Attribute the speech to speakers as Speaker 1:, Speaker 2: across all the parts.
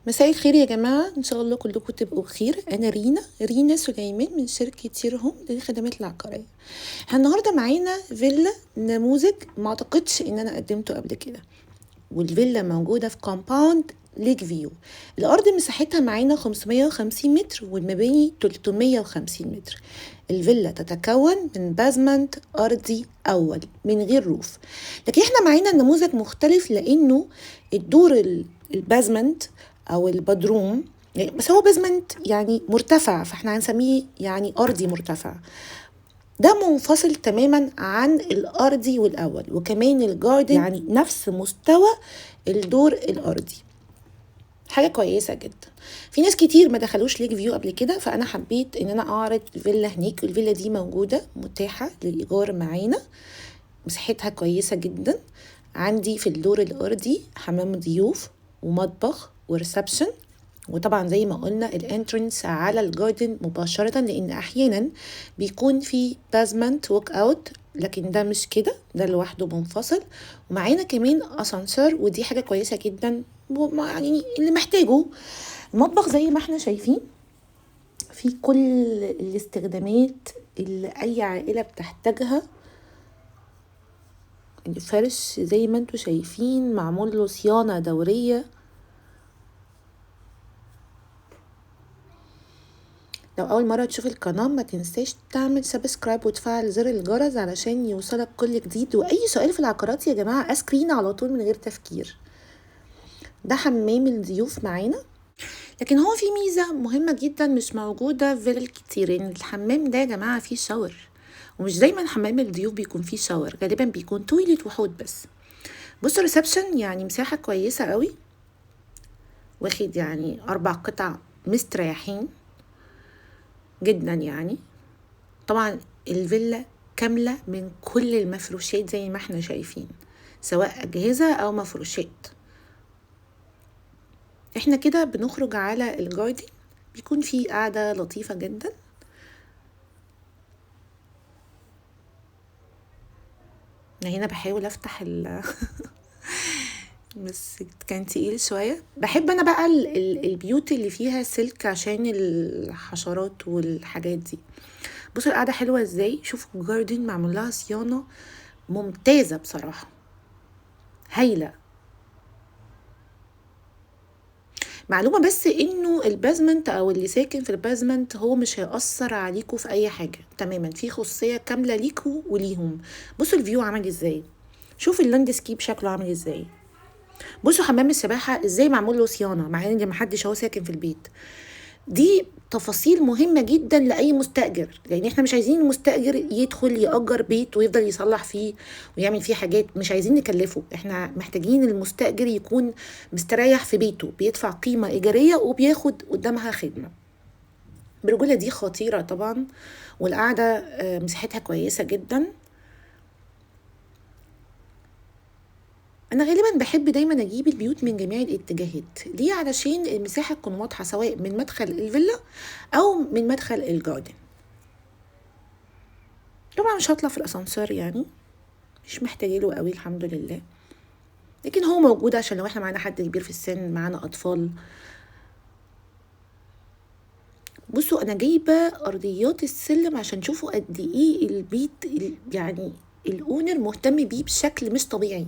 Speaker 1: مساء الخير يا جماعة، إن شاء الله كلكم تبقوا بخير. أنا رينا سليمان من شركة ييرهوم للخدمات العقارية. احنا النهاردة معانا فيلا نموذج ما أعتقدش إن أنا قدمته قبل كده، والفيلا موجودة في كومباوند ليك فيو. الأرض مساحتها معانا 550 متر والمباني 350 متر. الفيلا تتكون من بازمنت أرضي أول من غير روف، لكن احنا معانا النموذج مختلف لأنه الدور البازمنت أو البدروم، يعني بس هو بازمنت يعني مرتفع، فاحنا هنسميه يعني أرضي مرتفع. ده منفصل تماما عن الأرضي والأول، وكمان الجاردن يعني نفس مستوى الدور الأرضي. حاجة كويسة جدا. في ناس كتير ما دخلوش ليك فيو قبل كده، فأنا حبيت إن أنا أعرض فيلا هناك. الفيلا دي موجودة متاحة للإيجار معانا، مساحتها كويسة جدا. عندي في الدور الأرضي حمام ضيوف ومطبخ وريسبشن، وطبعا زي ما قلنا الانترنس على الجاردن مباشرة، لان احيانا بيكون في بازمنت ووك اوت، لكن ده مش كده، ده لوحده منفصل. ومعانا كمان اسانسير، ودي حاجة كويسة جدا يعني اللي محتاجه. المطبخ زي ما احنا شايفين في كل الاستخدامات اللي اي عائلة بتحتاجها. الفرش زي ما انتوا شايفين معمول له صيانة دورية. لو أول مرة تشوف القناة ما تنساش تعمل سبسكرايب وتفعل زر الجرس علشان يوصلك كل جديد. وأي سؤال في العقارات يا جماعة اسكرين على طول من غير تفكير. ده حمام الضيوف معانا، لكن هو في ميزة مهمة جدا مش موجودة في فيلل كتير، ان الحمام ده يا جماعة فيه شاور، ومش دايما حمام الضيوف بيكون فيه شاور، غالبا بيكون تويلت وحوض بس. بصوا ريسبشن يعني مساحة كويسة قوي، واخد يعني 4 قطع مستريحين جدا يعني. طبعا الفيلا كاملة من كل المفروشات زي ما احنا شايفين، سواء أجهزة أو مفروشات. احنا كده بنخرج على الجاردن، بيكون فيه قاعدة لطيفة جدا. أنا هنا بحاول أفتح بس كان تقيل شوية. بحب أنا بقى البيوت اللي فيها سلك عشان الحشرات والحاجات دي. بصوا القعدة حلوة ازاي، شوفوا الجاردن معمول لها صيانة ممتازة بصراحة، هايلة. معلومة بس انه البازمنت او اللي ساكن في البازمنت هو مش هيأثر عليكم في اي حاجة تماما، في خصوصية كاملة ليكوا وليهم. بصوا الفيو عامل ازاي، شوفوا اللاندسكيب شكله عامل ازاي. بصوا حمام السباحة ازاي معمول له صيانة مع ان محدش هو ساكن في البيت. دي تفاصيل مهمة جدا لأي مستأجر، لأن احنا مش عايزين المستأجر يدخل يأجر بيت ويفضل يصلح فيه ويعمل فيه حاجات، مش عايزين نكلفه. احنا محتاجين المستأجر يكون مستريح في بيته، بيدفع قيمة إيجارية وبياخد قدامها خدمة. برجولة دي خطيرة طبعا، والقعدة مساحتها كويسة جدا. انا غالبا بحب دايما اجيب البيوت من جميع الاتجاهات، ليه؟ علشان المساحه تكون واضحه سواء من مدخل الفيلا او من مدخل الجاردن. طبعا مش هطلع في الاسانسير يعني، مش محتاجينه قوي الحمد لله، لكن هو موجود عشان لو احنا معانا حد كبير في السن، معانا اطفال. بصوا انا جايبه ارضيات السلم عشان تشوفوا قد ايه البيت يعني الاونر مهتم بيه بشكل مش طبيعي.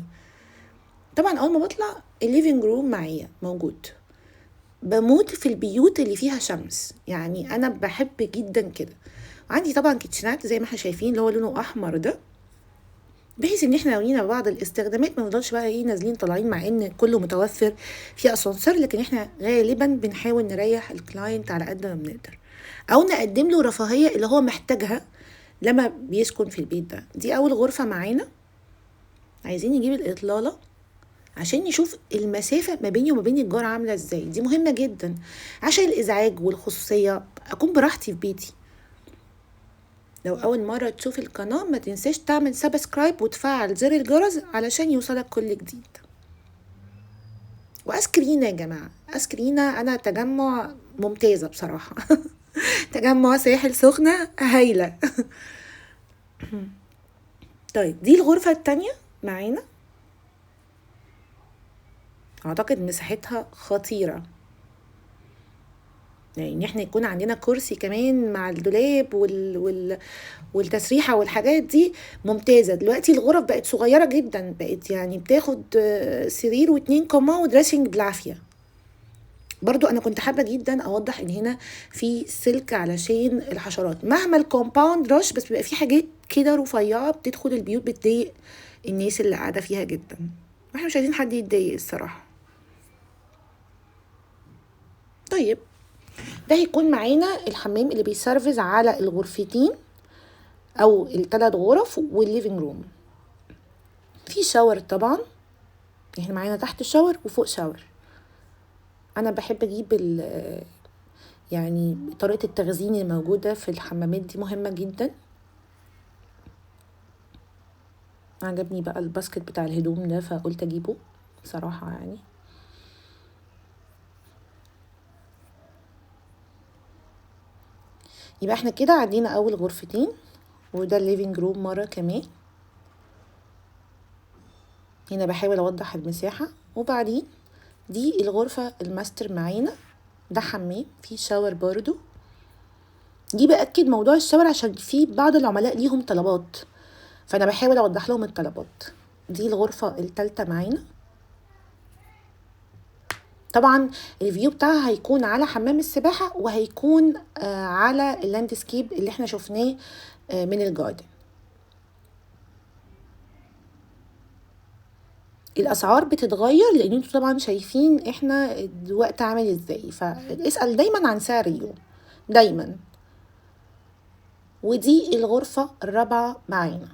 Speaker 1: طبعا اول ما بطلع الليفينج روم معايا موجود. بموت في البيوت اللي فيها شمس، يعني انا بحب جدا كده. عندي طبعا كيتشنات زي ما احنا شايفين اللي هو لونه احمر ده، بحيث ان احنا لو لينا بعض الاستخدامات ما نفضلش بقى ايه نازلين طالعين، مع ان كله متوفر في اسانسير، لكن احنا غالبا بنحاول نريح الكلاينت على قد ما بنقدر، او نقدم له رفاهيه اللي هو محتاجها لما بيسكن في البيت ده. دي اول غرفه معانا. عايزين نجيب الاطلاله عشان نشوف المسافة ما بيني وما بين الجار عاملة ازاي، دي مهمة جدا عشان الازعاج والخصوصية، اكون براحتي في بيتي. لو اول مرة تشوف القناة ما تنساش تعمل سبسكرايب وتفعل زر الجرس علشان يوصلك كل جديد. واسكرينا يا جماعة، اسكرينا انا تجمع ممتازة بصراحة تجمع ساحل سخنة هايلة طيب دي الغرفة التانية معانا، اعتقد مساحتها خطيرة. يعني ان احنا يكون عندنا كرسي كمان مع الدولاب والتسريحة والحاجات دي ممتازة. دلوقتي الغرف بقت صغيرة جدا، بقت يعني بتاخد سرير واتنين كومو ودريسنج بالعافية. برضو انا كنت حابة جدا اوضح ان هنا في سلك علشان الحشرات، مهما الكومباوند رش بس بيبقى في حاجات كده رفيعة بتدخل البيوت بتضايق الناس اللي قاعدة فيها جدا، واحنا مش عايزين حد يتضايق الصراحة. طيب ده هيكون معانا الحمام اللي بيسرفز على الغرفتين او الثلاث غرف والليفينج روم. في شاور طبعا، احنا معانا تحت شاور وفوق شاور. انا بحب اجيب يعني طريقة التخزين الموجودة في الحمامات دي مهمة جدا. عجبني بقى الباسكت بتاع الهدوم ده فقلت اجيبه صراحة يعني. يبقى احنا كده عدينا اول غرفتين، وده الليفينج روم مرة كمان. هنا بحاول اوضح المساحة. وبعدين دي الغرفة الماستر معانا، ده حمام فيه شاور برضو. دي بأكد موضوع الشاور عشان في بعض العملاء ليهم طلبات، فانا بحاول اوضح لهم الطلبات. دي الغرفة الثالثة معانا. طبعا الفيو بتاعها هيكون على حمام السباحة، وهيكون على اللاندسكيب اللي احنا شفناه من الجاردن. الاسعار بتتغير لان انتوا طبعا شايفين احنا الوقت عامل ازاي، فاسأل دايما عن سعر اليوم دايما. ودي الغرفة الرابعة معانا،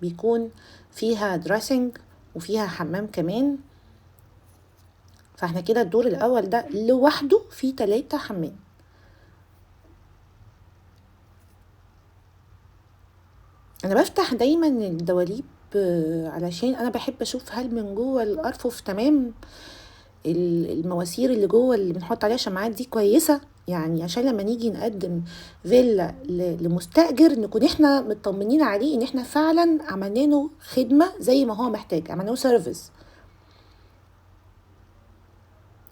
Speaker 1: بيكون فيها دريسنج وفيها حمام كمان. فاحنا كده الدور الاول ده لوحده فيه 3 حمام. انا بفتح دايما الدواليب علشان انا بحب اشوف هل من جوه الارفف تمام، المواسير اللي جوه اللي بنحط عليها شماعات دي كويسه، يعني عشان لما نيجي نقدم فيلا لمستاجر نكون احنا مطمنين عليه ان احنا فعلا عملنا له خدمه زي ما هو محتاج، عملنا له سيرفيس،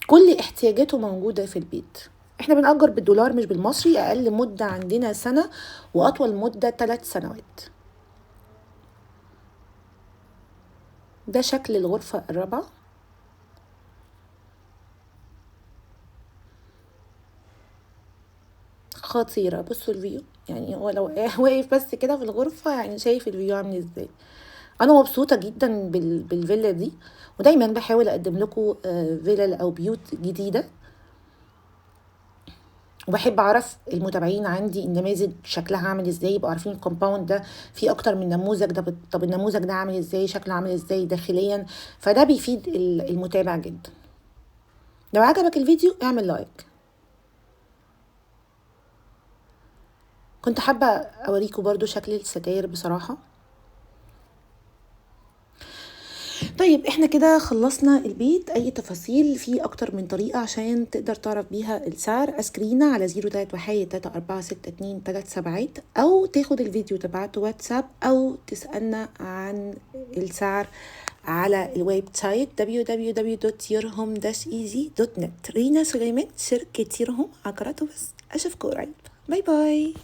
Speaker 1: كل احتياجاته موجوده في البيت. احنا بنأجر بالدولار مش بالمصري. اقل مده عندنا سنه، واطول مده 3 سنوات. ده شكل الغرفة الرابعة. خطيرة. بصوا الفيو، يعني هو لو واقف بس كده في الغرفة يعني شايف الفيو عامل ازاي. انا مبسوطة جدا بالفيلا دي، ودايما بحاول اقدم لكم فيلا او بيوت جديدة، وبحب اعرف المتابعين عندي النماذج شكلها عامل ازاي، يبقوا عارفين الكومباوند ده فيه اكتر من نموذج. ده طب النموذج ده عامل ازاي، شكله عامل ازاي داخليا، فده بيفيد المتابع جدا. لو عجبك الفيديو اعمل لايك. كنت حابة اوريكم برضو شكل الستاير بصراحة. طيب احنا كده خلصنا البيت. اي تفاصيل في اكتر من طريقة عشان تقدر تعرف بيها السعر، اسكرينا على 031 او تاخد الفيديو تبعته واتساب، او تسألنا عن السعر على الويب سايت www.yourhome-easy.net. رينا سليمان، شركة يورهوم عقارات وبس. اشوفكم قريب. باي باي.